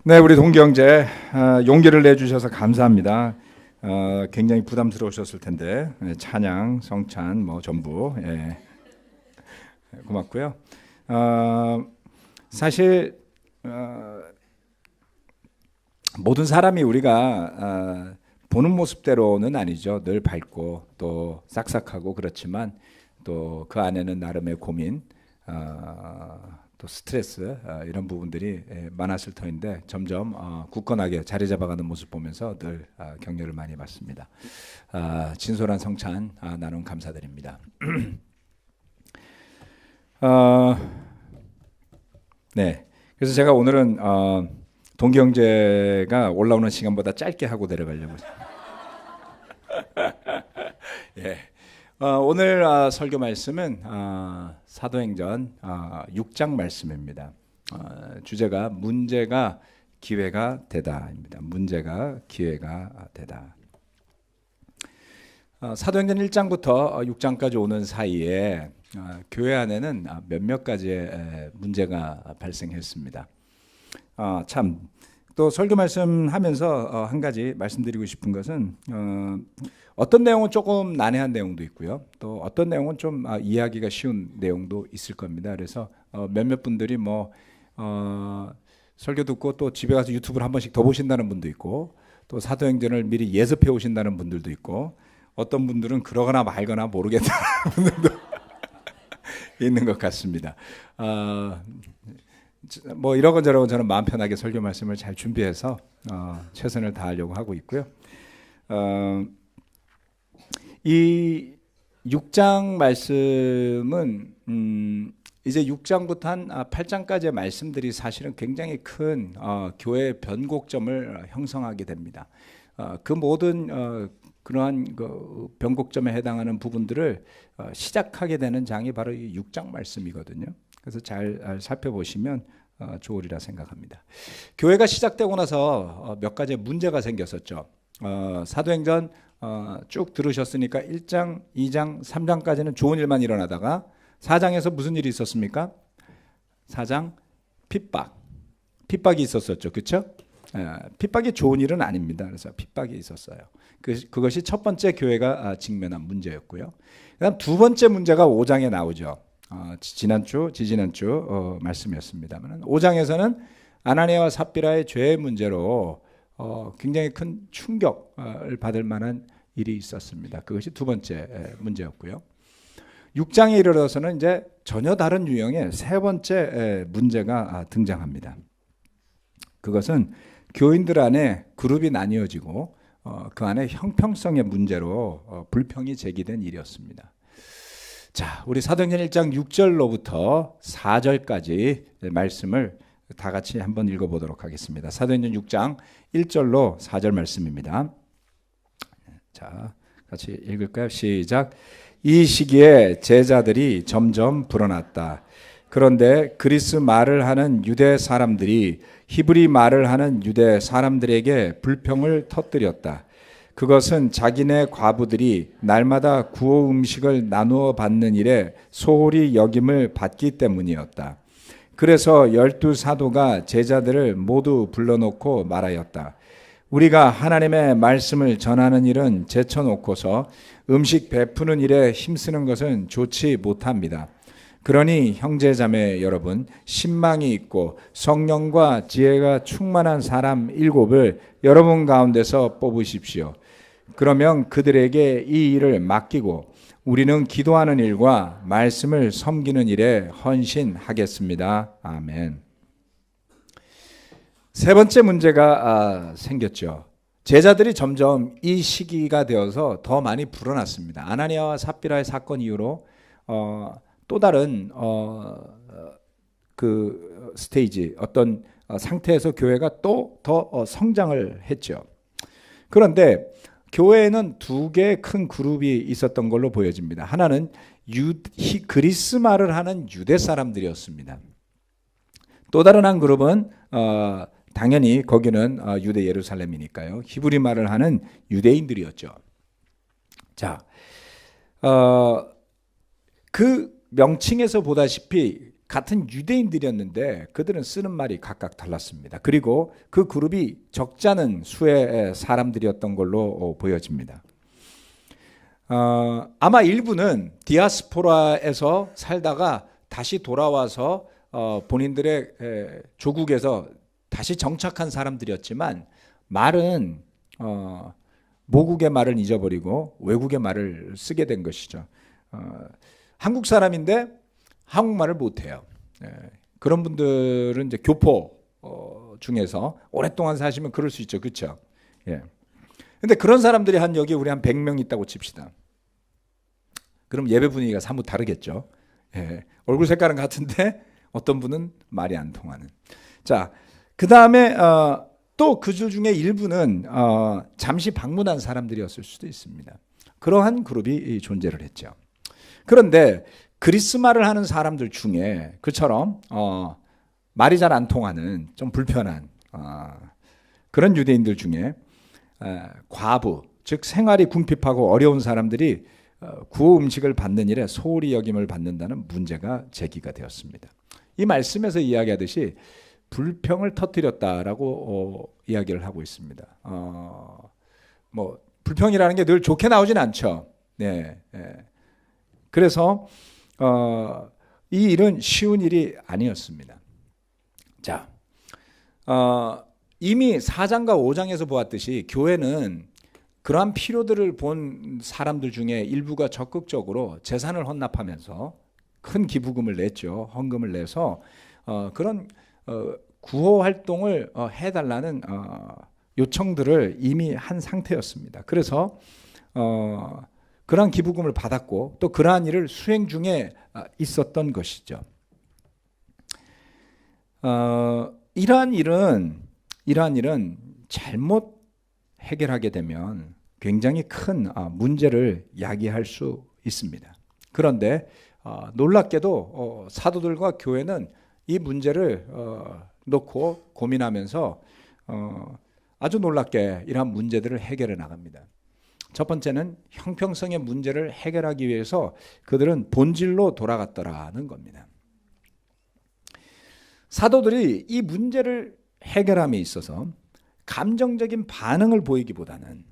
네, 우리 동기형제 용기를 내주셔서 감사합니다. 굉장히 부담스러우셨을 텐데 찬양, 성찬 뭐 전부 고맙고요. 사실 모든 사람이 우리가 보는 모습대로는 아니죠. 늘 밝고 또 싹싹하고 그렇지만 또 그 안에는 나름의 고민, 또 스트레스 이런 부분들이 많았을 터인데 점점 굳건하게 자리 잡아가는 모습 보면서 늘 격려를 많이 받습니다. 진솔한 성찬 나눔 감사드립니다. 네, 그래서 제가 오늘은 동기 형제가 올라오는 시간보다 짧게 하고 내려가려고. 예. 오늘 설교 말씀은 사도행전 6장 말씀입니다. 주제가 문제가 기회가 되다입니다. 문제가 기회가 되다. 사도행전 1장부터 6장까지 오는 사이에 교회 안에는 몇몇 가지의 문제가 발생했습니다. 참 또 설교 말씀하면서 한 가지 말씀드리고 싶은 것은 어떤 내용은 조금 난해한 내용도 있고요. 또 어떤 내용은 좀 이해하기가 쉬운 내용도 있을 겁니다. 그래서 몇몇 분들이 설교 듣고 또 집에 가서 유튜브를 한 번씩 더 보신다는 분도 있고 또 사도행전을 미리 예습해 오신다는 분들도 있고 어떤 분들은 그러거나 말거나 모르겠다는 분들도 있는 것 같습니다. 뭐 이러고저러고 저는 마음 편하게 설교 말씀을 잘 준비해서 최선을 다하려고 하고 있고요. 이 6장 말씀은 이제 6장부터 한 8장까지의 말씀들이 사실은 굉장히 큰 교회의 변곡점을 형성하게 됩니다. 그 모든 그러한 그 변곡점에 해당하는 부분들을 시작하게 되는 장이 바로 이 6장 말씀이거든요. 그래서 잘 살펴보시면 좋으리라 생각합니다. 교회가 시작되고 나서 몇 가지 문제가 생겼었죠. 사도행전 쭉 들으셨으니까 1장, 2장, 3장까지는 좋은 일만 일어나다가 4장에서 무슨 일이 있었습니까? 4장 핍박이 있었었죠. 그렇죠? 핍박이 좋은 일은 아닙니다. 그래서 핍박이 있었어요. 그것이 첫 번째 교회가 직면한 문제였고요. 그다음 두 번째 문제가 5장에 나오죠. 지지난주 말씀이었습니다만 5장에서는 아나니아와 삽비라의 죄의 문제로 굉장히 큰 충격을 받을 만한 일이 있었습니다. 그것이 두 번째 문제였고요. 6장에 이르러서는 이제 전혀 다른 유형의 세 번째 문제가 등장합니다. 그것은 교인들 안에 그룹이 나뉘어지고 그 안에 형평성의 문제로 불평이 제기된 일이었습니다. 자, 우리 사도행전 1장 6절로부터 4절까지 말씀을 다 같이 한번 읽어보도록 하겠습니다. 사도행전 6장 1절로 4절 말씀입니다. 자, 같이 읽을까요? 시작. 이 시기에 제자들이 점점 불어났다. 그런데 그리스 말을 하는 유대 사람들이 히브리 말을 하는 유대 사람들에게 불평을 터뜨렸다. 그것은 자기네 과부들이 날마다 구호 음식을 나누어 받는 일에 소홀히 여김을 받기 때문이었다. 그래서 12사도가 제자들을 모두 불러놓고 말하였다. 우리가 하나님의 말씀을 전하는 일은 제쳐놓고서 음식 베푸는 일에 힘쓰는 것은 좋지 못합니다. 그러니 형제자매 여러분, 신망이 있고 성령과 지혜가 충만한 사람 7을 여러분 가운데서 뽑으십시오. 그러면 그들에게 이 일을 맡기고 우리는 기도하는 일과 말씀을 섬기는 일에 헌신하겠습니다. 아멘. 세 번째 문제가 생겼죠. 제자들이 점점 이 시기가 되어서 더 많이 불어났습니다. 아나니아와 삽비라의 사건 이후로 또 다른 그 스테이지 어떤 상태에서 교회가 또 더 성장을 했죠. 그런데 교회에는 두 개의 큰 그룹이 있었던 걸로 보여집니다. 하나는 그리스 말을 하는 유대 사람들이었습니다. 또 다른 한 그룹은 당연히 거기는 유대 예루살렘이니까요. 히브리 말을 하는 유대인들이었죠. 자, 그 명칭에서 보다시피 같은 유대인들이었는데 그들은 쓰는 말이 각각 달랐습니다. 그리고 그 그룹이 적지 않은 수의 사람들이었던 걸로 보여집니다. 아마 일부는 디아스포라에서 살다가 다시 돌아와서 본인들의 조국에서 다시 정착한 사람들이었지만 말은 모국의 말을 잊어버리고 외국의 말을 쓰게 된 것이죠. 한국 사람인데 한국말을 못해요. 그런 분들은 이제 교포 중에서 오랫동안 사시면 그럴 수 있죠. 그렇죠? 예. 근데 그런 사람들이 여기 우리 한 100명 있다고 칩시다. 그럼 예배 분위기가 사뭇 다르겠죠. 예. 얼굴 색깔은 같은데 어떤 분은 말이 안 통하는. 자, 그 다음에 또 그들 중에 일부는 잠시 방문한 사람들이었을 수도 있습니다. 그러한 그룹이 존재를 했죠. 그런데 그리스 말을 하는 사람들 중에 그처럼 말이 잘 안 통하는 좀 불편한 그런 유대인들 중에 과부, 즉 생활이 궁핍하고 어려운 사람들이 구호 음식을 받는 일에 소홀히 여김을 받는다는 문제가 제기가 되었습니다. 이 말씀에서 이야기하듯이 불평을 터뜨렸다라고 이야기를 하고 있습니다. 뭐 불평이라는 게 늘 좋게 나오진 않죠. 네. 그래서 이 일은 쉬운 일이 아니었습니다. 자, 이미 4장과 5장에서 보았듯이 교회는 그러한 필요들을 본 사람들 중에 일부가 적극적으로 재산을 헌납하면서 큰 기부금을 냈죠. 헌금을 내서 그런 구호 활동을 해달라는 요청들을 이미 한 상태였습니다. 그래서 그러한 기부금을 받았고 또 그러한 일을 수행 중에 있었던 것이죠. 이러한 일은 잘못 해결하게 되면 굉장히 큰 문제를 야기할 수 있습니다. 그런데 놀랍게도 사도들과 교회는 이 문제를 놓고 고민하면서 아주 놀랍게 이러한 문제들을 해결해 나갑니다. 첫 번째는 형평성의 문제를 해결하기 위해서 그들은 본질로 돌아갔더라는 겁니다. 사도들이 이 문제를 해결함에 있어서 감정적인 반응을 보이기보다는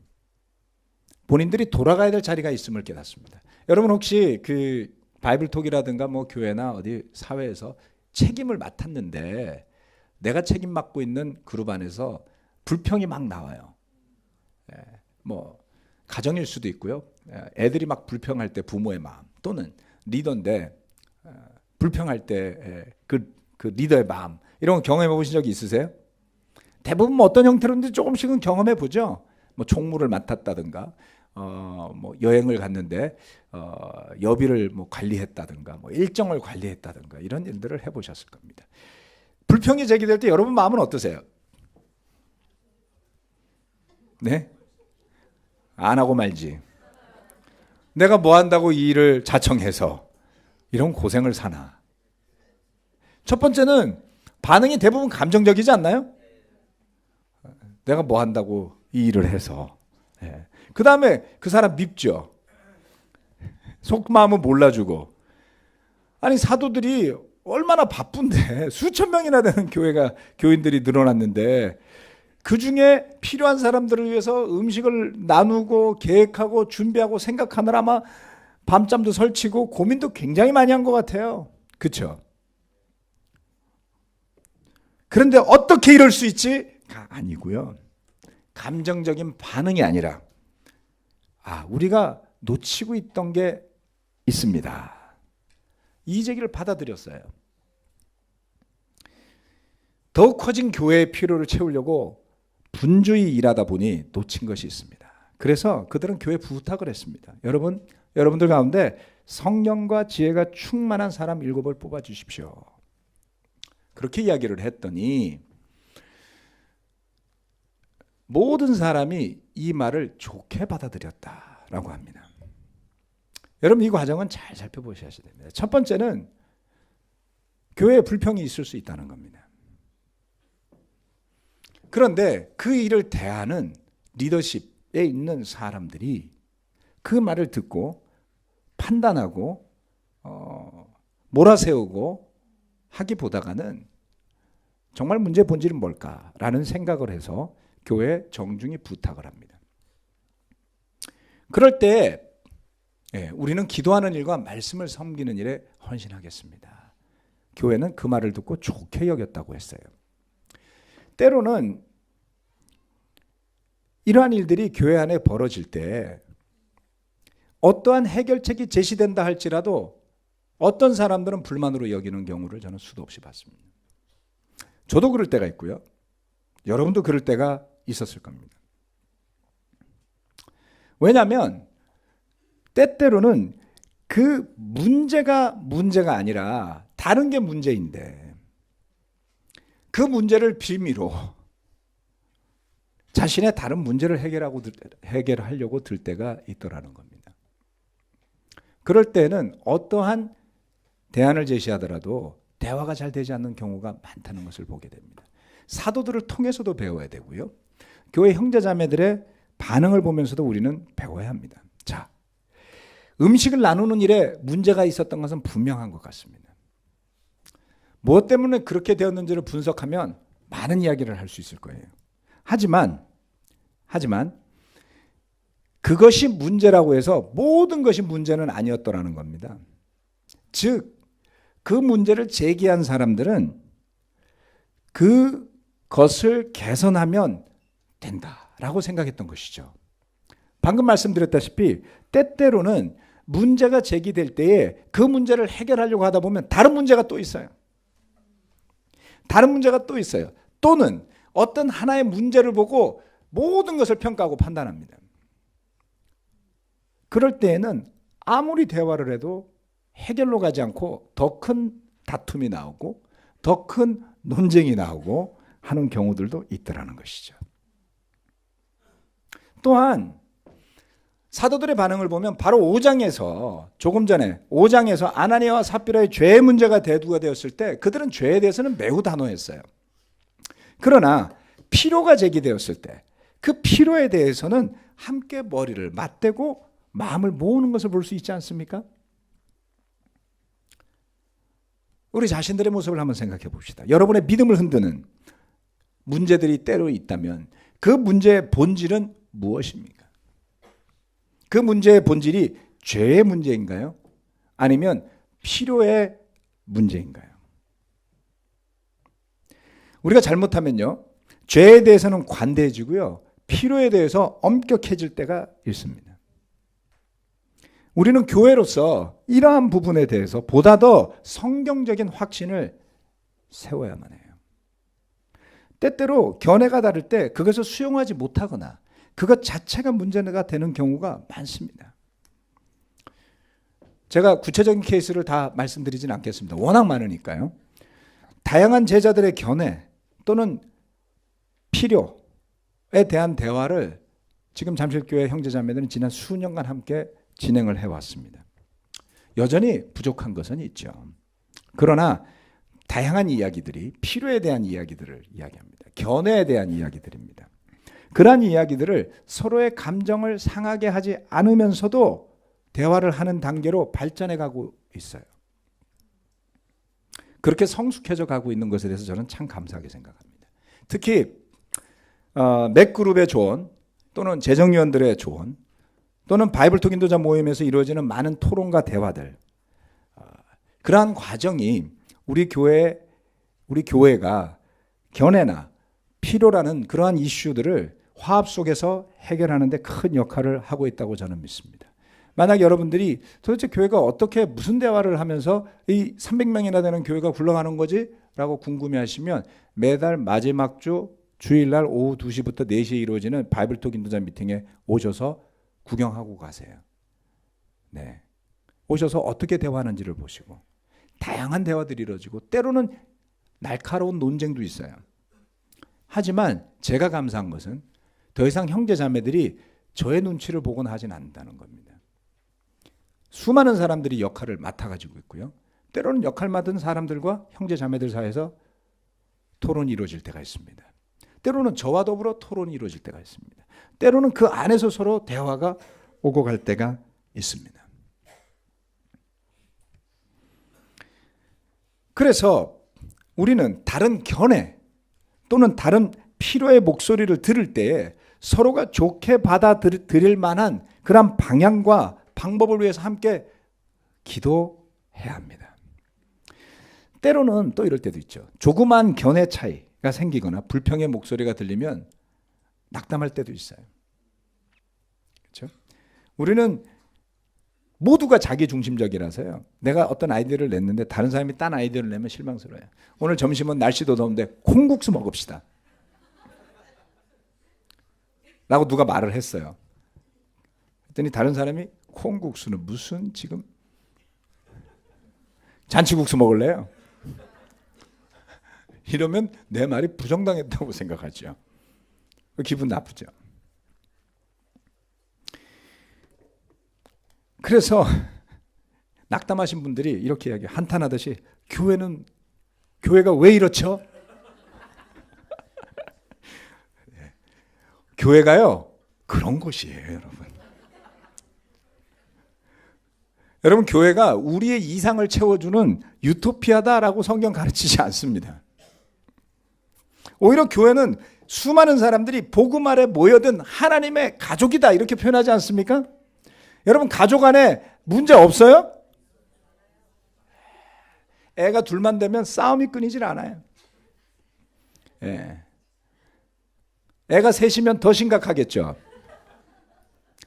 본인들이 돌아가야 될 자리가 있음을 깨닫습니다. 여러분 혹시 그 바이블톡이라든가 뭐 교회나 어디 사회에서 책임을 맡았는데 내가 책임 맡고 있는 그룹 안에서 불평이 막 나와요. 뭐 가정일 수도 있고요. 애들이 막 불평할 때 부모의 마음 또는 리더인데 불평할 때 그 리더의 마음 이런 거 경험해 보신 적이 있으세요? 대부분 뭐 어떤 형태로든지 조금씩은 경험해 보죠. 뭐 총무를 맡았다든가 뭐 여행을 갔는데 여비를 뭐 관리했다든가 뭐 일정을 관리했다든가 이런 일들을 해보셨을 겁니다. 불평이 제기될 때 여러분 마음은 어떠세요? 네? 안 하고 말지. 내가 뭐 한다고 이 일을 자청해서 이런 고생을 사나. 첫 번째는 반응이 대부분 감정적이지 않나요? 내가 뭐 한다고 이 일을 해서. 그 다음에 그 사람 밉죠. 속마음은 몰라주고. 아니 사도들이 얼마나 바쁜데 수천 명이나 되는 교인들이 늘어났는데 그 중에 필요한 사람들을 위해서 음식을 나누고 계획하고 준비하고 생각하느라 아마 밤잠도 설치고 고민도 굉장히 많이 한 것 같아요. 그렇죠? 그런데 어떻게 이럴 수 있지?가 아니고요. 감정적인 반응이 아니라 우리가 놓치고 있던 게 있습니다. 이 제기를 받아들였어요. 더욱 커진 교회의 필요를 채우려고 분주히 일하다 보니 놓친 것이 있습니다. 그래서 그들은 교회 부탁을 했습니다. 여러분들 가운데 성령과 지혜가 충만한 사람 7을 뽑아주십시오. 그렇게 이야기를 했더니 모든 사람이 이 말을 좋게 받아들였다라고 합니다. 여러분 이 과정은 잘 살펴보셔야 됩니다. 첫 번째는 교회에 불평이 있을 수 있다는 겁니다. 그런데 그 일을 대하는 리더십에 있는 사람들이 그 말을 듣고 판단하고 몰아세우고 하기보다는 정말 문제의 본질은 뭘까라는 생각을 해서 교회에 정중히 부탁을 합니다. 그럴 때 우리는 기도하는 일과 말씀을 섬기는 일에 헌신하겠습니다. 교회는 그 말을 듣고 좋게 여겼다고 했어요. 때로는 이러한 일들이 교회 안에 벌어질 때 어떠한 해결책이 제시된다 할지라도 어떤 사람들은 불만으로 여기는 경우를 저는 수도 없이 봤습니다. 저도 그럴 때가 있고요. 여러분도 그럴 때가 있었을 겁니다. 왜냐하면 때때로는 그 문제가 아니라 다른 게 문제인데 그 문제를 빌미로 자신의 다른 문제를 해결하려고 들 때가 있더라는 겁니다. 그럴 때는 어떠한 대안을 제시하더라도 대화가 잘 되지 않는 경우가 많다는 것을 보게 됩니다. 사도들을 통해서도 배워야 되고요. 교회 형제자매들의 반응을 보면서도 우리는 배워야 합니다. 자, 음식을 나누는 일에 문제가 있었던 것은 분명한 것 같습니다. 무엇 때문에 그렇게 되었는지를 분석하면 많은 이야기를 할 수 있을 거예요. 하지만 그것이 문제라고 해서 모든 것이 문제는 아니었더라는 겁니다. 즉, 그 문제를 제기한 사람들은 그것을 개선하면 된다라고 생각했던 것이죠. 방금 말씀드렸다시피 때때로는 문제가 제기될 때에 그 문제를 해결하려고 하다 보면 다른 문제가 또 있어요. 다른 문제가 또 있어요. 또는 어떤 하나의 문제를 보고 모든 것을 평가하고 판단합니다. 그럴 때에는 아무리 대화를 해도 해결로 가지 않고 더 큰 다툼이 나오고 더 큰 논쟁이 나오고 하는 경우들도 있더라는 것이죠. 또한 사도들의 반응을 보면 바로 5장에서 조금 전에 5장에서 아나니아와 삽비라의 죄의 문제가 대두가 되었을 때 그들은 죄에 대해서는 매우 단호했어요. 그러나 필요가 제기되었을 때 그 필요에 대해서는 함께 머리를 맞대고 마음을 모으는 것을 볼 수 있지 않습니까? 우리 자신들의 모습을 한번 생각해 봅시다. 여러분의 믿음을 흔드는 문제들이 때로 있다면 그 문제의 본질은 무엇입니까? 그 문제의 본질이 죄의 문제인가요? 아니면 필요의 문제인가요? 우리가 잘못하면요, 죄에 대해서는 관대해지고요, 필요에 대해서 엄격해질 때가 있습니다. 우리는 교회로서 이러한 부분에 대해서 보다 더 성경적인 확신을 세워야만 해요. 때때로 견해가 다를 때 그것을 수용하지 못하거나 그것 자체가 문제가 되는 경우가 많습니다. 제가 구체적인 케이스를 다 말씀드리진 않겠습니다. 워낙 많으니까요. 다양한 제자들의 견해 또는 필요에 대한 대화를 지금 잠실교회 형제자매들은 지난 수년간 함께 진행을 해왔습니다. 여전히 부족한 것은 있죠. 그러나 다양한 이야기들이 필요에 대한 이야기들을 이야기합니다. 견해에 대한 이야기들입니다. 그러한 이야기들을 서로의 감정을 상하게 하지 않으면서도 대화를 하는 단계로 발전해 가고 있어요. 그렇게 성숙해져 가고 있는 것에 대해서 저는 참 감사하게 생각합니다. 특히 맥그룹의 조언 또는 재정위원들의 조언 또는 바이블톡 인도자 모임에서 이루어지는 많은 토론과 대화들, 그러한 과정이 우리 교회가 견해나 필요라는 그러한 이슈들을 화합 속에서 해결하는 데 큰 역할을 하고 있다고 저는 믿습니다. 만약 여러분들이 도대체 교회가 어떻게 무슨 대화를 하면서 이 300명이나 되는 교회가 굴러가는 거지? 라고 궁금해하시면 매달 마지막 주 주일날 오후 2시부터 4시에 이루어지는 바이블톡 인도자 미팅에 오셔서 구경하고 가세요. 네, 오셔서 어떻게 대화하는지를 보시고 다양한 대화들이 이루어지고 때로는 날카로운 논쟁도 있어요. 하지만 제가 감사한 것은 더 이상 형제자매들이 저의 눈치를 보거나 하진 않는다는 겁니다. 수많은 사람들이 역할을 맡아가지고 있고요. 때로는 역할 맡은 사람들과 형제자매들 사이에서 토론이 이루어질 때가 있습니다. 때로는 저와 더불어 토론이 이루어질 때가 있습니다. 때로는 그 안에서 서로 대화가 오고 갈 때가 있습니다. 그래서 우리는 다른 견해 또는 다른 필요의 목소리를 들을 때에 서로가 좋게 받아들일 만한 그런 방향과 방법을 위해서 함께 기도해야 합니다. 때로는 또 이럴 때도 있죠. 조그만 견해 차이가 생기거나 불평의 목소리가 들리면 낙담할 때도 있어요. 그렇죠? 우리는 모두가 자기중심적이라서요. 내가 어떤 아이디어를 냈는데 다른 사람이 딴 아이디어를 내면 실망스러워요. 오늘 점심은 날씨도 더운데 콩국수 먹읍시다 라고 누가 말을 했어요. 그랬더니 다른 사람이 콩국수는 무슨 지금 잔치국수 먹을래요? 이러면 내 말이 부정당했다고 생각하죠. 기분 나쁘죠. 그래서 낙담하신 분들이 이렇게 이야기해요. 한탄하듯이 교회가 왜 이렇죠? 교회가요 그런 곳이에요, 여러분. 여러분, 교회가 우리의 이상을 채워주는 유토피아다라고 성경 가르치지 않습니다. 오히려 교회는 수많은 사람들이 복음 아래 모여든 하나님의 가족이다 이렇게 표현하지 않습니까? 여러분, 가족 안에 문제 없어요? 애가 둘만 되면 싸움이 끊이질 않아요. 예. 애가 셋이면 더 심각하겠죠.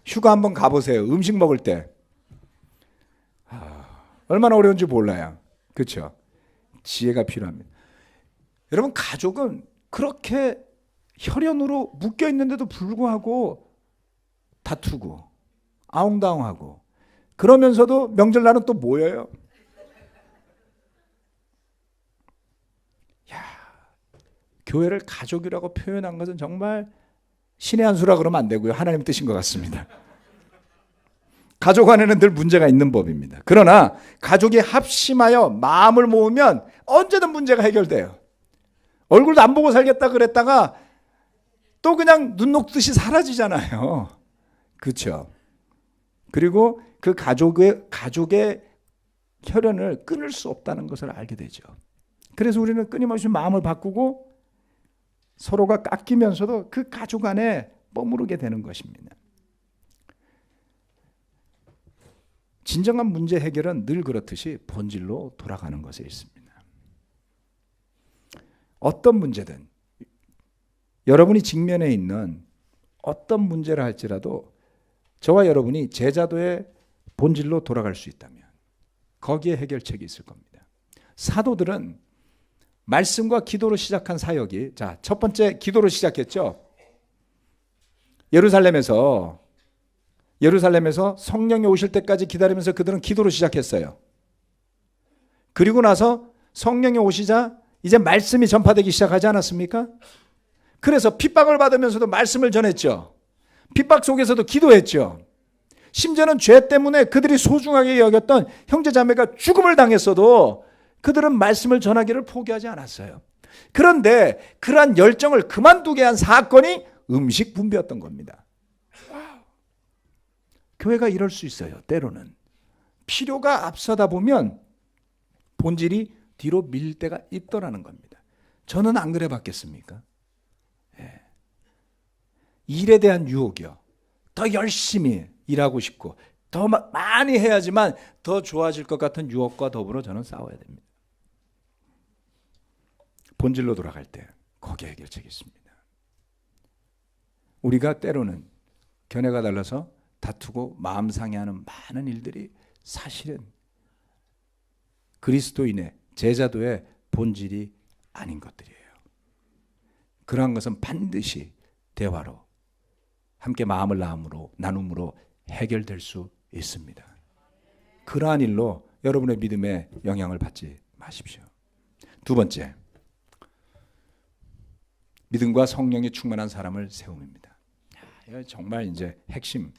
휴가 한번 가보세요. 음식 먹을 때 얼마나 어려운지 몰라요. 그렇죠? 지혜가 필요합니다. 여러분, 가족은 그렇게 혈연으로 묶여 있는데도 불구하고 다투고 아웅다웅하고 그러면서도 명절날은 또 모여요. 야, 교회를 가족이라고 표현한 것은 정말 신의 한 수라 그러면 안 되고요. 하나님 뜻인 것 같습니다. 가족 안에는 늘 문제가 있는 법입니다. 그러나 가족이 합심하여 마음을 모으면 언제든 문제가 해결돼요. 얼굴도 안 보고 살겠다 그랬다가 또 그냥 눈 녹듯이 사라지잖아요. 그렇죠? 그리고 그 가족의 혈연을 끊을 수 없다는 것을 알게 되죠. 그래서 우리는 끊임없이 마음을 바꾸고 서로가 깎이면서도 그 가족 안에 머무르게 되는 것입니다. 진정한 문제 해결은 늘 그렇듯이 본질로 돌아가는 것에 있습니다. 어떤 문제든 여러분이 직면해 있는 어떤 문제라 할지라도 저와 여러분이 제자도의 본질로 돌아갈 수 있다면 거기에 해결책이 있을 겁니다. 사도들은 말씀과 기도로 시작한 사역이, 자, 첫 번째 기도로 시작했죠. 예루살렘에서 성령이 오실 때까지 기다리면서 그들은 기도로 시작했어요. 그리고 나서 성령이 오시자 이제 말씀이 전파되기 시작하지 않았습니까? 그래서 핍박을 받으면서도 말씀을 전했죠. 핍박 속에서도 기도했죠. 심지어는 죄 때문에 그들이 소중하게 여겼던 형제자매가 죽음을 당했어도 그들은 말씀을 전하기를 포기하지 않았어요. 그런데 그러한 열정을 그만두게 한 사건이 음식 분배였던 겁니다. 교회가 이럴 수 있어요. 때로는 필요가 앞서다 보면 본질이 뒤로 밀릴 때가 있더라는 겁니다. 저는 안 그래 봤겠습니까? 예. 일에 대한 유혹이요. 더 열심히 일하고 싶고 더 많이 해야지만 더 좋아질 것 같은 유혹과 더불어 저는 싸워야 됩니다. 본질로 돌아갈 때 거기에 해결책이 있습니다. 우리가 때로는 견해가 달라서 다투고 마음 상해하는 많은 일들이 사실은 그리스도인의 제자도의 본질이 아닌 것들이에요. 그러한 것은 반드시 대화로 함께 마음을 나눔으로 해결될 수 있습니다. 그러한 일로 여러분의 믿음에 영향을 받지 마십시오. 두 번째, 믿음과 성령이 충만한 사람을 세움입니다. 정말 이제 핵심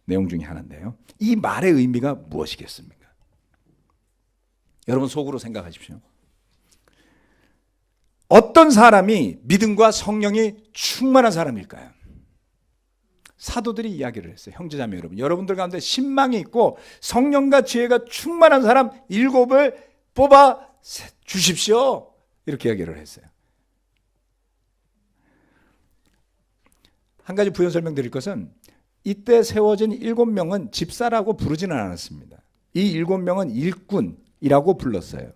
내용 중에 하나인데요. 이 말의 의미가 무엇이겠습니까? 여러분 속으로 생각하십시오. 어떤 사람이 믿음과 성령이 충만한 사람일까요? 사도들이 이야기를 했어요. 형제자매 여러분, 여러분들 가운데 신망이 있고 성령과 지혜가 충만한 사람 7을 뽑아 주십시오. 이렇게 얘기를 했어요. 한 가지 부연 설명드릴 것은 이때 세워진 7명은 집사라고 부르지는 않았습니다. 이 7명은 일꾼이라고 불렀어요.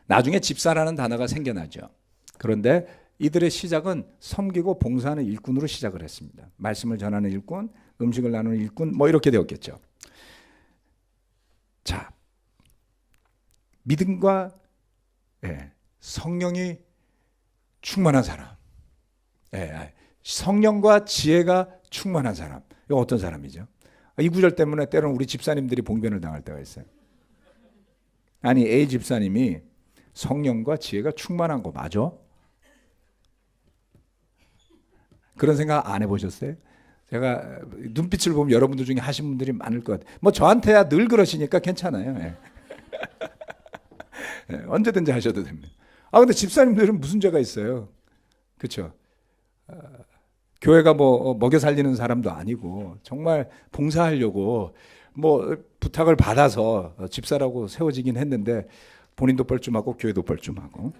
나중에 집사라는 단어가 생겨나죠. 그런데 이들의 시작은 섬기고 봉사하는 일꾼으로 시작을 했습니다. 말씀을 전하는 일꾼, 음식을 나누는 일꾼, 뭐 이렇게 되었겠죠. 자, 믿음과 성령이 충만한 사람, 성령과 지혜가 충만한 사람, 이거 어떤 사람이죠? 이 구절 때문에 때로는 우리 집사님들이 봉변을 당할 때가 있어요. 아니, A 집사님이 성령과 지혜가 충만한 거 맞아? 그런 생각 안 해보셨어요? 제가 눈빛을 보면 여러분들 중에 하신 분들이 많을 것 같아요. 뭐 저한테야 늘 그러시니까 괜찮아요. 언제든지 하셔도 됩니다. 근데 집사님들은 무슨 죄가 있어요? 그렇죠? 교회가 뭐 먹여 살리는 사람도 아니고 정말 봉사하려고 뭐 부탁을 받아서 집사라고 세워지긴 했는데 본인도 뻘쭘하고 교회도 뻘쭘하고.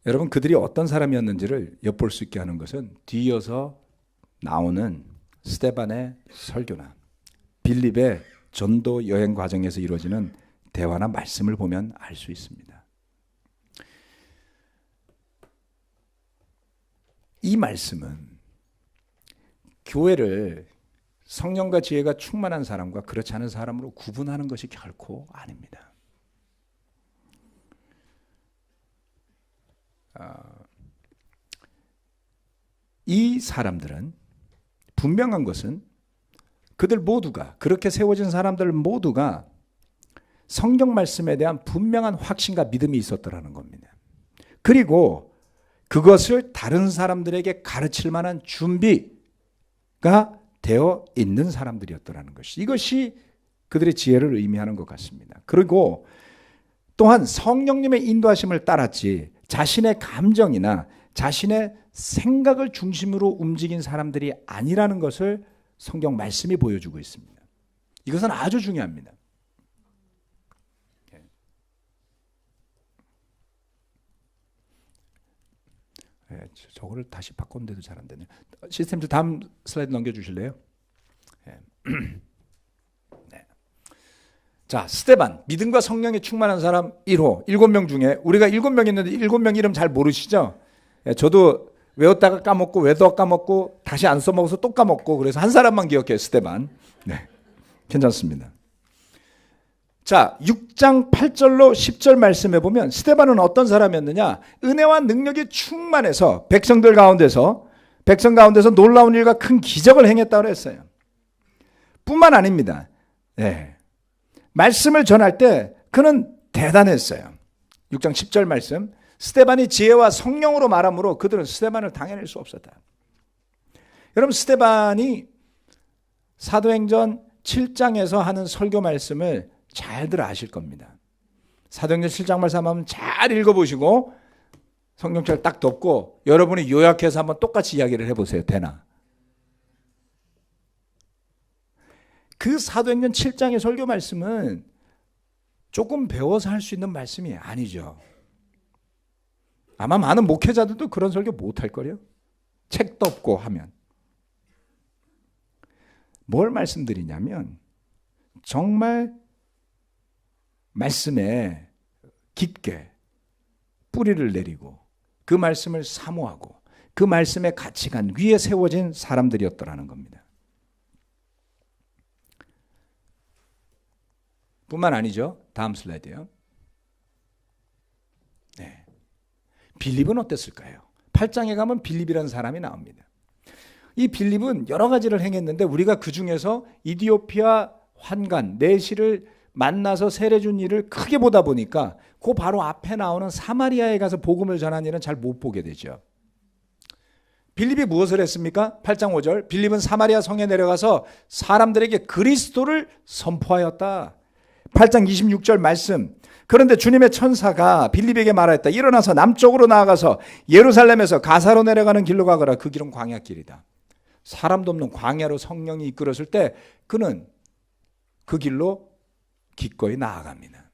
여러분, 그들이 어떤 사람이었는지를 엿볼 수 있게 하는 것은 뒤이어서 나오는 스데반의 설교나 빌립의 전도 여행 과정에서 이루어지는 대화나 말씀을 보면 알 수 있습니다. 이 말씀은 교회를 성령과 지혜가 충만한 사람과 그렇지 않은 사람으로 구분하는 것이 결코 아닙니다. 이 사람들은 분명한 것은 그들 모두가, 그렇게 세워진 사람들 모두가 성경 말씀에 대한 분명한 확신과 믿음이 있었더라는 겁니다. 그리고 그것을 다른 사람들에게 가르칠 만한 준비가 되어 있는 사람들이었더라는 것이, 이것이 그들의 지혜를 의미하는 것 같습니다. 그리고 또한 성령님의 인도하심을 따랐지 자신의 감정이나 자신의 생각을 중심으로 움직인 사람들이 아니라는 것을 성경 말씀이 보여주고 있습니다. 이것은 아주 중요합니다. 저거를 다시 바꿨는데도 잘 안 되네요. 시스템들 다음 슬라이드 넘겨주실래요? 네. 자, 스데반, 믿음과 성령에 충만한 사람 1호, 7명 중에 우리가 7명 있는데 7명 이름 잘 모르시죠? 저도 외웠다가 까먹고 외웠다가 까먹고 다시 안 써먹어서 또 까먹고 그래서 한 사람만 기억해요. 스데반. 네, 괜찮습니다. 자, 6장 8절로 10절 말씀해 보면 스데반은 어떤 사람이었느냐? 은혜와 능력이 충만해서 백성 가운데서 놀라운 일과 큰 기적을 행했다고 했어요. 뿐만 아닙니다. 네. 말씀을 전할 때 그는 대단했어요. 6장 10절 말씀. 스데반이 지혜와 성령으로 말하므로 그들은 스데반을 당해낼 수 없었다. 여러분, 스데반이 사도행전 7장에서 하는 설교 말씀을 잘들 아실 겁니다. 사도행전 7장 말씀 한번 잘 읽어보시고 성경책을 딱 덮고 여러분이 요약해서 한번 똑같이 이야기를 해보세요. 되나? 그 사도행전 7장의 설교 말씀은 조금 배워서 할 수 있는 말씀이 아니죠. 아마 많은 목회자들도 그런 설교 못할 거예요. 책도 없고 하면. 뭘 말씀드리냐면 정말 말씀에 깊게 뿌리를 내리고 그 말씀을 사모하고 그 말씀의 가치관 위에 세워진 사람들이었더라는 겁니다. 뿐만 아니죠. 다음 슬라이드요. 네. 빌립은 어땠을까요? 8장에 가면 빌립이라는 사람이 나옵니다. 이 빌립은 여러 가지를 행했는데 우리가 그 중에서 이디오피아 환관 내시를 만나서 세례 준 일을 크게 보다 보니까 그 바로 앞에 나오는 사마리아에 가서 복음을 전한 일은 잘 못 보게 되죠. 빌립이 무엇을 했습니까? 8장 5절. 빌립은 사마리아 성에 내려가서 사람들에게 그리스도를 선포하였다. 8장 26절 말씀. 그런데 주님의 천사가 빌립에게 말하였다. 일어나서 남쪽으로 나아가서 예루살렘에서 가사로 내려가는 길로 가거라. 그 길은 광야길이다. 사람도 없는 광야로 성령이 이끌었을 때 그는 그 길로 기꺼이 나아갑니다.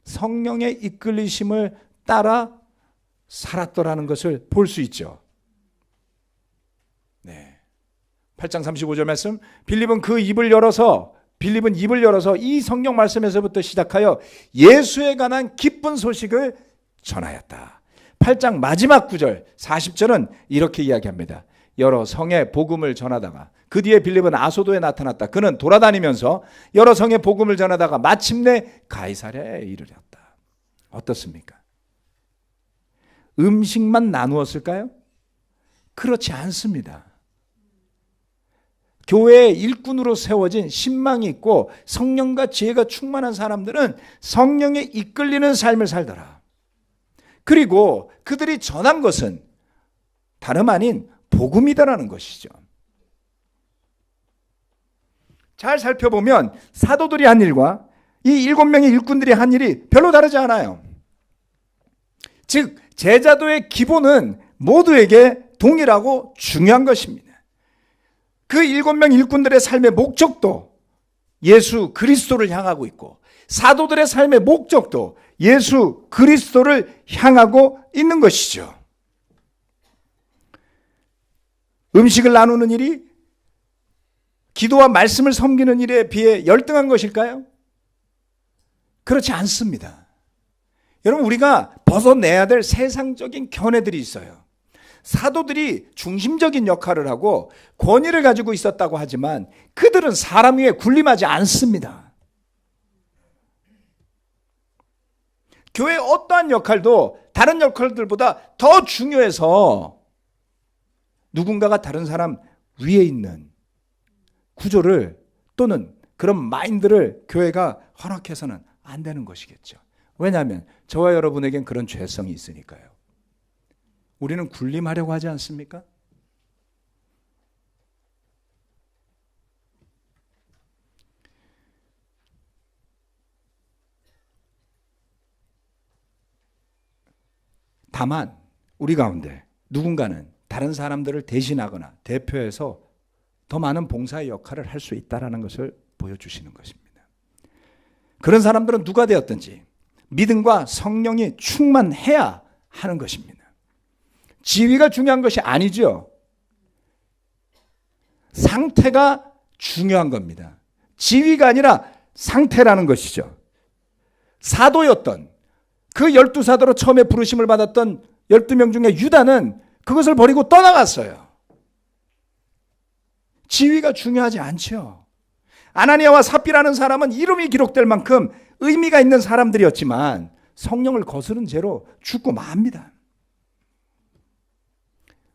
성령의 이끌리심을 따라 살았더라는 것을 볼 수 있죠. 네. 8장 35절 말씀, 빌립은 입을 열어서 이 성경 말씀에서부터 시작하여 예수에 관한 기쁜 소식을 전하였다. 8장 마지막 9절 40절은 이렇게 이야기합니다. 여러 성에 복음을 전하다가 그 뒤에 빌립은 아소도에 나타났다. 그는 돌아다니면서 여러 성에 복음을 전하다가 마침내 가이사랴에 이르렀다. 어떻습니까? 음식만 나누었을까요? 그렇지 않습니다. 교회의 일꾼으로 세워진 신망이 있고 성령과 지혜가 충만한 사람들은 성령에 이끌리는 삶을 살더라. 그리고 그들이 전한 것은 다름 아닌 복음이다라는 것이죠. 잘 살펴보면 사도들이 한 일과 이 7명의 일꾼들이 한 일이 별로 다르지 않아요. 즉 제자도의 기본은 모두에게 동일하고 중요한 것입니다. 그 7명 일꾼들의 삶의 목적도 예수 그리스도를 향하고 있고 사도들의 삶의 목적도 예수 그리스도를 향하고 있는 것이죠. 음식을 나누는 일이 기도와 말씀을 섬기는 일에 비해 열등한 것일까요? 그렇지 않습니다. 여러분, 우리가 벗어내야 될 세상적인 견해들이 있어요. 사도들이 중심적인 역할을 하고 권위를 가지고 있었다고 하지만 그들은 사람 위에 군림하지 않습니다. 교회의 어떠한 역할도 다른 역할들보다 더 중요해서 누군가가 다른 사람 위에 있는 구조를 또는 그런 마인드를 교회가 허락해서는 안 되는 것이겠죠. 왜냐하면 저와 여러분에겐 그런 죄성이 있으니까요. 우리는 군림하려고 하지 않습니까? 다만 우리 가운데 누군가는 다른 사람들을 대신하거나 대표해서 더 많은 봉사의 역할을 할 수 있다는 것을 보여주시는 것입니다. 그런 사람들은 누가 되었든지 믿음과 성령이 충만해야 하는 것입니다. 지위가 중요한 것이 아니죠. 상태가 중요한 겁니다. 지위가 아니라 상태라는 것이죠. 사도였던 그 12사도로 처음에 부르심을 받았던 12명 중에 유다는 그것을 버리고 떠나갔어요. 지위가 중요하지 않죠. 아나니아와 삽비라는 사람은 이름이 기록될 만큼 의미가 있는 사람들이었지만 성령을 거스른 죄로 죽고 맙니다.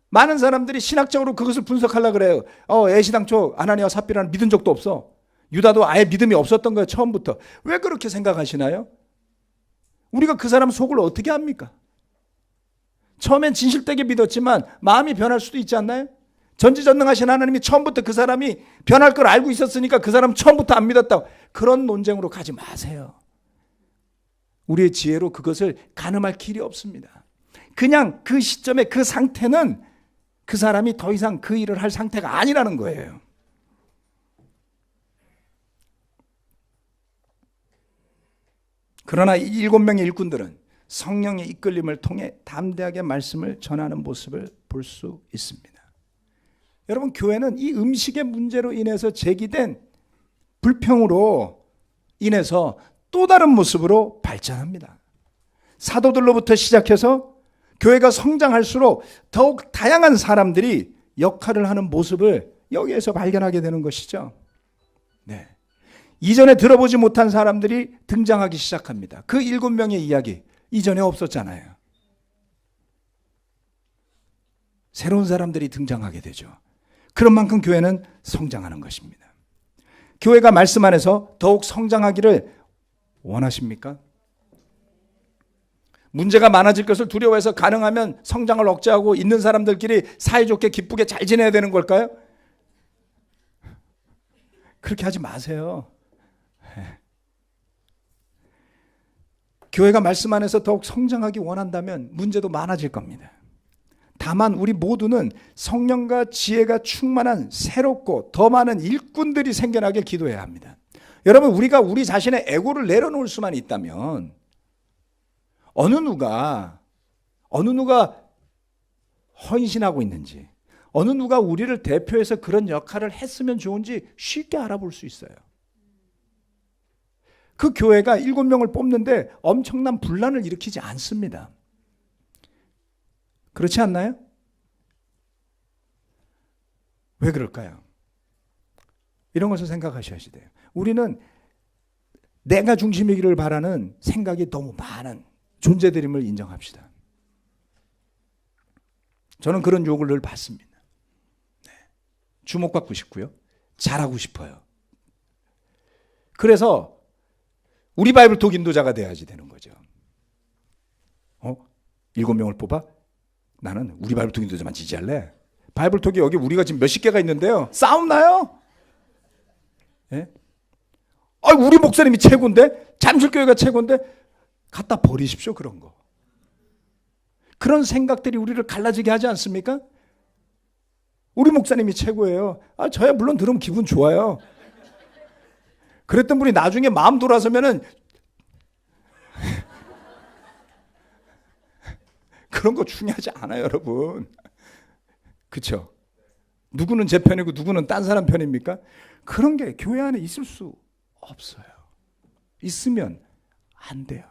많은 사람들이 신학적으로 그것을 분석하려고 그래요. 애시당초 아나니아와 삽비라는 믿은 적도 없어. 유다도 아예 믿음이 없었던 거예요. 처음부터. 왜 그렇게 생각하시나요? 우리가 그 사람 속을 어떻게 합니까? 처음엔 진실되게 믿었지만 마음이 변할 수도 있지 않나요? 전지전능하신 하나님이 처음부터 그 사람이 변할 걸 알고 있었으니까 그 사람 처음부터 안 믿었다고. 그런 논쟁으로 가지 마세요. 우리의 지혜로 그것을 가늠할 길이 없습니다. 그냥 그 시점에 그 상태는 그 사람이 더 이상 그 일을 할 상태가 아니라는 거예요. 그러나 이 7명의 일꾼들은 성령의 이끌림을 통해 담대하게 말씀을 전하는 모습을 볼 수 있습니다. 여러분, 교회는 이 음식의 문제로 인해서 제기된 불평으로 인해서 또 다른 모습으로 발전합니다. 사도들로부터 시작해서 교회가 성장할수록 더욱 다양한 사람들이 역할을 하는 모습을 여기에서 발견하게 되는 것이죠. 네. 이전에 들어보지 못한 사람들이 등장하기 시작합니다. 그 7명의 이야기 이전에 없었잖아요. 새로운 사람들이 등장하게 되죠. 그런 만큼 교회는 성장하는 것입니다. 교회가 말씀 안에서 더욱 성장하기를 원하십니까? 문제가 많아질 것을 두려워해서 가능하면 성장을 억제하고 있는 사람들끼리 사이좋게 기쁘게 잘 지내야 되는 걸까요? 그렇게 하지 마세요. 교회가 말씀 안에서 더욱 성장하기 원한다면 문제도 많아질 겁니다. 다만 우리 모두는 성령과 지혜가 충만한 새롭고 더 많은 일꾼들이 생겨나게 기도해야 합니다. 여러분, 우리가 우리 자신의 에고를 내려놓을 수만 있다면 어느 누가 헌신하고 있는지, 어느 누가 우리를 대표해서 그런 역할을 했으면 좋은지 쉽게 알아볼 수 있어요. 그 교회가 7명을 뽑는데 엄청난 분란을 일으키지 않습니다. 그렇지 않나요? 왜 그럴까요? 이런 것을 생각하셔야 돼요. 우리는 내가 중심이기를 바라는 생각이 너무 많은 존재들임을 인정합시다. 저는 그런 유혹을 늘 받습니다. 네. 주목받고 싶고요. 잘하고 싶어요. 그래서 우리 바이블톡 인도자가 돼야지 되는 거죠. 7명을 뽑아? 나는 우리 바이블톡 인도자만 지지할래. 바이블톡이 여기 우리가 지금 몇십 개가 있는데요. 싸움 나요? 예? 우리 목사님이 최고인데? 잠실교회가 최고인데? 갖다 버리십시오, 그런 거. 그런 생각들이 우리를 갈라지게 하지 않습니까? 우리 목사님이 최고예요. 저야 물론 들으면 기분 좋아요. 그랬던 분이 나중에 마음 돌아서면은 그런 거 중요하지 않아요, 여러분. 그렇죠? 누구는 제 편이고 누구는 딴 사람 편입니까? 그런 게 교회 안에 있을 수 없어요. 있으면 안 돼요.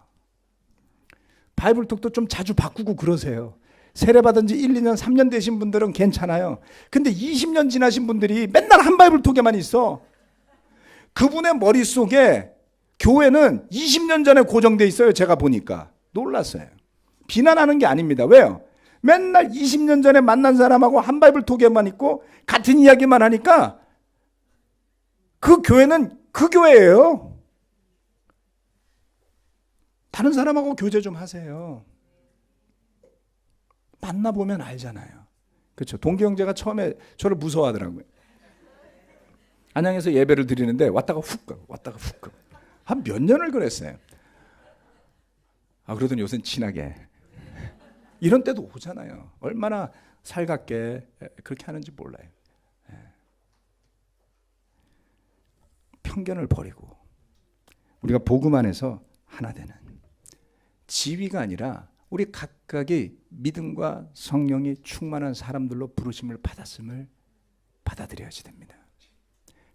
바이블톡도 좀 자주 바꾸고 그러세요. 세례받은 지 1, 2년, 3년 되신 분들은 괜찮아요. 근데 20년 지나신 분들이 맨날 한 바이블톡에만 있어. 그분의 머릿속에 교회는 20년 전에 고정돼 있어요. 제가 보니까. 놀랐어요. 비난하는 게 아닙니다. 왜요? 맨날 20년 전에 만난 사람하고 한 바이블톡에만 있고 같은 이야기만 하니까 그 교회는 그 교회예요. 다른 사람하고 교제 좀 하세요. 만나보면 알잖아요. 그렇죠. 동기 형제가 처음에 저를 무서워하더라고요. 안양에서 예배를 드리는데 왔다가 훅 가고 왔다가 훅 가고 한 몇 년을 그랬어요. 그러더니 요새는 친하게. 이런 때도 오잖아요. 얼마나 살갑게 그렇게 하는지 몰라요. 편견을 버리고 우리가 복음 안에서 하나 되는 지위가 아니라 우리 각각이 믿음과 성령이 충만한 사람들로 부르심을 받았음을 받아들여야지 됩니다.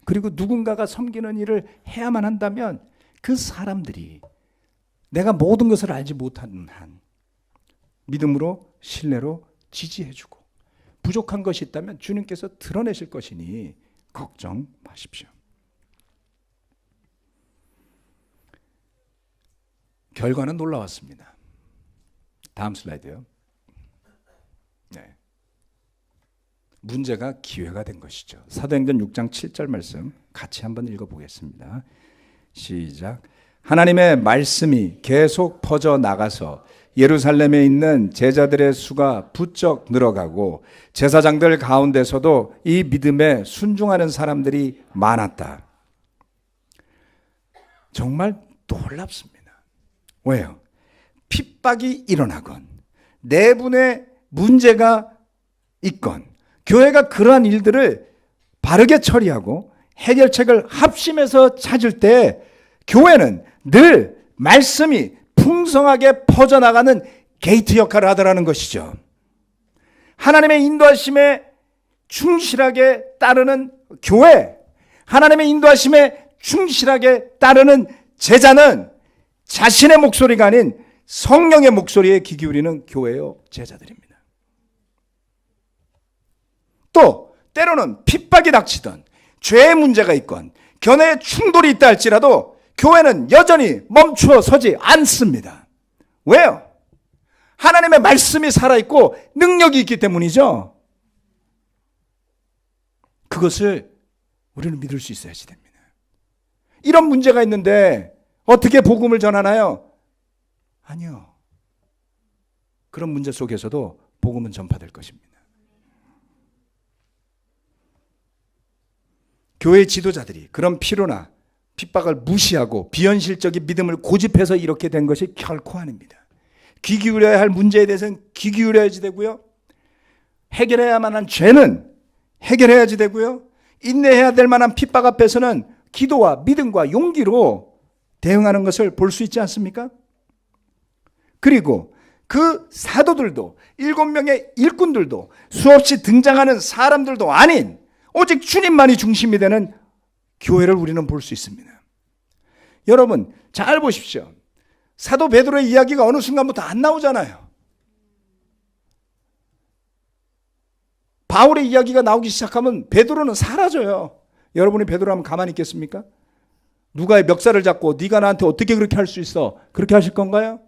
그리고 누군가가 섬기는 일을 해야만 한다면 그 사람들이 내가 모든 것을 알지 못하는 한 믿음으로 신뢰로 지지해주고 부족한 것이 있다면 주님께서 드러내실 것이니 걱정 마십시오. 결과는 놀라웠습니다. 다음 슬라이드요. 네. 문제가 기회가 된 것이죠. 사도행전 6장 7절 말씀 같이 한번 읽어보겠습니다. 시작. 하나님의 말씀이 계속 퍼져나가서 예루살렘에 있는 제자들의 수가 부쩍 늘어가고 제사장들 가운데서도 이 믿음에 순종하는 사람들이 많았다. 정말 놀랍습니다. 왜요? 핍박이 일어나건 내분의 문제가 있건 교회가 그러한 일들을 바르게 처리하고 해결책을 합심해서 찾을 때 교회는 늘 말씀이 풍성하게 퍼져나가는 게이트 역할을 하더라는 것이죠. 하나님의 인도하심에 충실하게 따르는 교회, 하나님의 인도하심에 충실하게 따르는 제자는 자신의 목소리가 아닌 성령의 목소리에 귀 기울이는 교회요 제자들입니다. 또 때로는 핍박이 닥치던 죄의 문제가 있건 견해의 충돌이 있다 할지라도 교회는 여전히 멈추어 서지 않습니다. 왜요? 하나님의 말씀이 살아있고 능력이 있기 때문이죠. 그것을 우리는 믿을 수 있어야지 됩니다. 이런 문제가 있는데 어떻게 복음을 전하나요? 아니요. 그런 문제 속에서도 복음은 전파될 것입니다. 교회 지도자들이 그런 피로나 핍박을 무시하고 비현실적인 믿음을 고집해서 이렇게 된 것이 결코 아닙니다. 귀 기울여야 할 문제에 대해서는 귀 기울여야지 되고요. 해결해야만 한 죄는 해결해야지 되고요. 인내해야 될 만한 핍박 앞에서는 기도와 믿음과 용기로 대응하는 것을 볼 수 있지 않습니까? 그리고 그 사도들도 7명의 일꾼들도 수없이 등장하는 사람들도 아닌 오직 주님만이 중심이 되는 교회를 우리는 볼 수 있습니다. 여러분 잘 보십시오. 사도 베드로의 이야기가 어느 순간부터 안 나오잖아요. 바울의 이야기가 나오기 시작하면 베드로는 사라져요. 여러분이 베드로라면 가만히 있겠습니까? 누가의 멱살을 잡고 네가 나한테 어떻게 그렇게 할 수 있어? 그렇게 하실 건가요?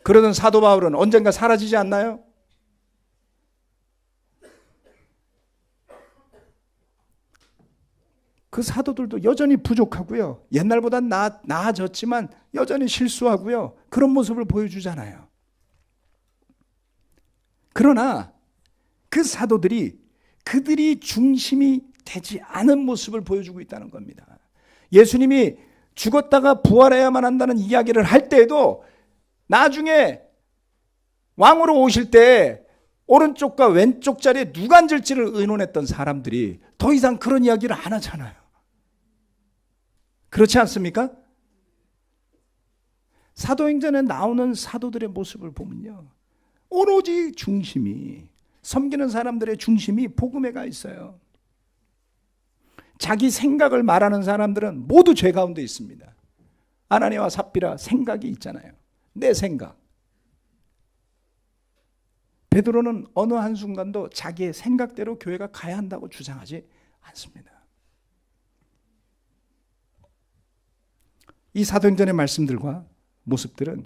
그러던 사도 바울은 언젠가 사라지지 않나요? 그 사도들도 여전히 부족하고요. 옛날보다 나아졌지만 여전히 실수하고요. 그런 모습을 보여주잖아요. 그러나 그 사도들이 그들이 중심이 되지 않은 모습을 보여주고 있다는 겁니다. 예수님이 죽었다가 부활해야만 한다는 이야기를 할 때에도 나중에 왕으로 오실 때 오른쪽과 왼쪽 자리에 누가 앉을지를 의논했던 사람들이 더 이상 그런 이야기를 안 하잖아요. 그렇지 않습니까? 사도행전에 나오는 사도들의 모습을 보면요. 오로지 중심이, 섬기는 사람들의 중심이 복음에 가 있어요. 자기 생각을 말하는 사람들은 모두 죄 가운데 있습니다. 아나니아와 삽비라 생각이 있잖아요. 내 생각. 베드로는 어느 한순간도 자기의 생각대로 교회가 가야 한다고 주장하지 않습니다. 이 사도행전의 말씀들과 모습들은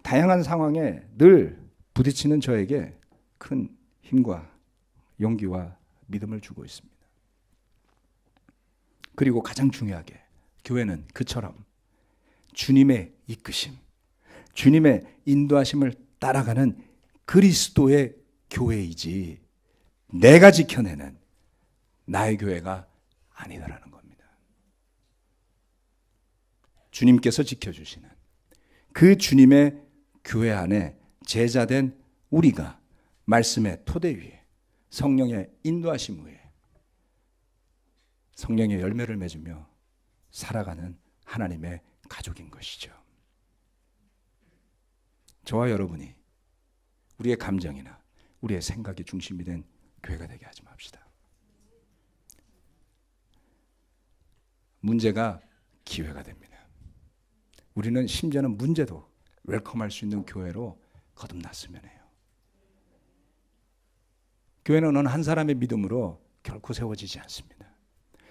다양한 상황에 늘 부딪히는 저에게 큰 힘과 용기와 믿음을 주고 있습니다. 그리고 가장 중요하게 교회는 그처럼 주님의 이끄심, 주님의 인도하심을 따라가는 그리스도의 교회이지 내가 지켜내는 나의 교회가 아니다라는 겁니다. 주님께서 지켜주시는 그 주님의 교회 안에 제자된 우리가 말씀의 토대 위에 성령의 인도하심 위에 성령의 열매를 맺으며 살아가는 하나님의 가족인 것이죠. 저와 여러분이 우리의 감정이나 우리의 생각이 중심이 된 교회가 되게 하지 맙시다. 문제가 기회가 됩니다. 우리는 심지어는 문제도 웰컴할 수 있는 교회로 거듭났으면 해요. 교회는 어느 한 사람의 믿음으로 결코 세워지지 않습니다.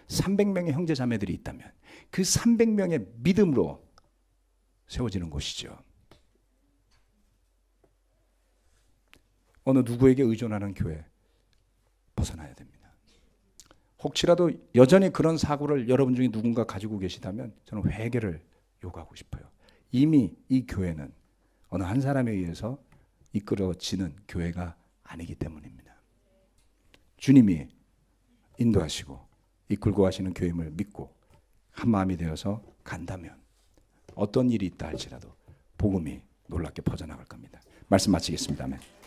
300명의 형제 자매들이 있다면 그 300명의 믿음으로 세워지는 곳이죠. 어느 누구에게 의존하는 교회 벗어나야 됩니다. 혹시라도 여전히 그런 사고를 여러분 중에 누군가 가지고 계시다면 저는 회개를 요구하고 싶어요. 이미 이 교회는 어느 한 사람에 의해서 이끌어지는 교회가 아니기 때문입니다. 주님이 인도하시고 이끌고 가시는 교회임을 믿고 한 마음이 되어서 간다면 어떤 일이 있다 할지라도 복음이 놀랍게 퍼져나갈 겁니다. 말씀 마치겠습니다. 아멘.